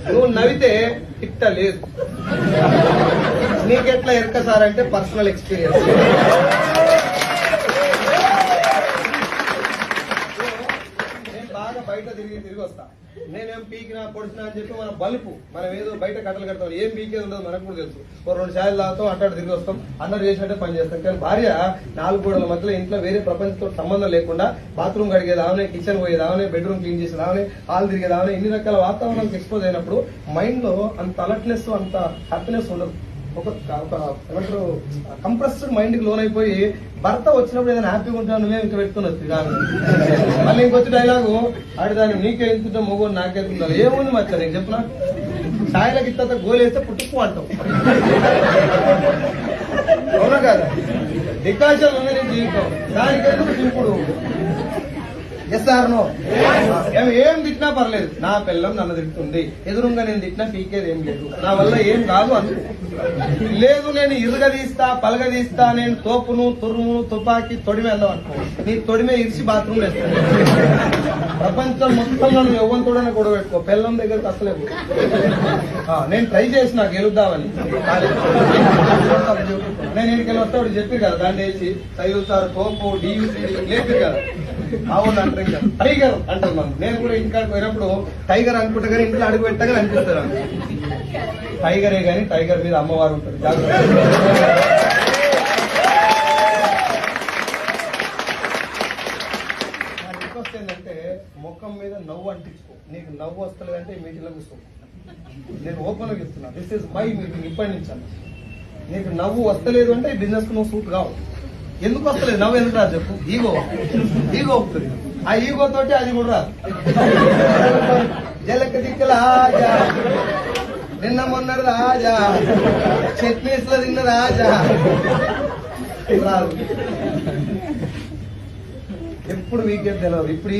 నువ్వు నవ్వితే ఇట్ట లేదు. నీకెట్లా ఎరక సార్ అంటే పర్సనల్ ఎక్స్పీరియన్స్. నేను బాగా బయట తిరిగి వస్తా. నేనేం పీకినా పొడిచినా అని చెప్పి మన బలుపు మనం ఏదో బయట కట్టలు కడతాం, ఏం పీకేది ఉండదు మనకు కూడా తెలుసు. ఓ 2 ఛాయలు తాగుతాం, అట్టాడు తిరిగి వస్తాం, అందరు చేసినట్టే పని చేస్తాం. కానీ భార్య 4 గోడల మధ్యలో ఇంట్లో వేరే ప్రపంచంతో సంబంధం లేకుండా బాత్రూమ్ కడిగేది ఆమె, కిచెన్ పోయేది ఆమె, బెడ్రూమ్ క్లీన్ చేసేది ఆమె, హాల్ తిరిగేది ఆమె, ఇన్ని రకాల వాతావరణానికి ఎక్స్పోజ్ అయినప్పుడు మైండ్ లో అంత అలర్ట్నెస్, అంత హ్యాపీనెస్ ఉండదు. ఒక ఏమంటారు కంప్రెస్డ్ మైండ్ కి లోన్ అయిపోయి భర్త వచ్చినప్పుడు ఏదైనా హ్యాపీగా ఉంటాను నువ్వే ఇంకా పెట్టుకుని వస్తుంది కాదు. మళ్ళీ ఇంకొచ్చి డైలాగు ఆడిదాన్ని నీకే ఎంతుంటా మొగోడు నాకెళ్తుందా ఏముంది మచ్చా నీకు చెప్పిన ఛాయలకి ఇత్త గోలేస్తే పుట్టుకు అంటావు. అవునా కాదా? డికాషన్ ఉంది నీ జీవితం, దానికెందుకు ఇప్పుడు ఎస్ఆర్నో ఏం తిట్టినా పర్లేదు. నా పిల్లం నన్ను తిడుతుంది, ఎదురుగా నేను తిట్టినా పీకేది ఏం లేదు, నా వల్ల ఏం కాదు అనుకో. లేదు నేను ఇరుగదీస్తా పలగదీస్తా, నేను తోపును తురుమును తుపాకి తొడిమే అన్నావు అనుకో, నీ తొడిమే ఇరిచి బాత్రూమ్ వేస్తాను. ప్రపంచం మొత్తంలో నువ్వు ఎవ్వంతోడనే గొడవ పెట్టుకో, పిల్లం దగ్గరకు అసలేదు. నేను ట్రై చేసిన గెలుద్దామని, నేను ఇంటికెళ్ళి వస్తే వాడు చెప్పి కదా దాన్ని వేసి చదువుతారు తోపు డీవీసీ లేదు కదా. అవును అంటారు, ఇంకా టైగర్ అంటారు. మనం నేను కూడా ఇంటికాడికి పోయినప్పుడు టైగర్ అనుకుంటా కానీ ఇంట్లో అడుగు పెట్టగా అనిపిస్తారు. టైగరే గాని టైగర్ మీద అమ్మవారు ఉంటారు, జాగ్రత్త. నా రిక్వెస్ట్ ఏంటంటే ముఖం మీద నవ్వు అంటించుకో. నీకు నవ్వు వస్తలేదంటే ఈ మీటింగ్ లో కూర్చో. నేను ఓపెన్ గా చెప్తున్నా, దిస్ ఇస్ మై మీటింగ్. ఇప్పటి నుంచి నీకు నవ్వు వస్తలేదు అంటే ఈ బిజినెస్ కు నువ్వు సూట్ కావు. ఎందుకు వస్తలేదు నవ్వు? ఎందుకు రాదు చెప్పు? ఈగో వస్తుంది. ఆ ఈగో తోటి అది కూడా రాదు. జలక దిక్కల రాజా, నిన్న మొన్న రాజా, చట్నీస్ లో తిన్న రాజా రాదు. ఎప్పుడు వీకే తెలియదు. ఇప్పుడు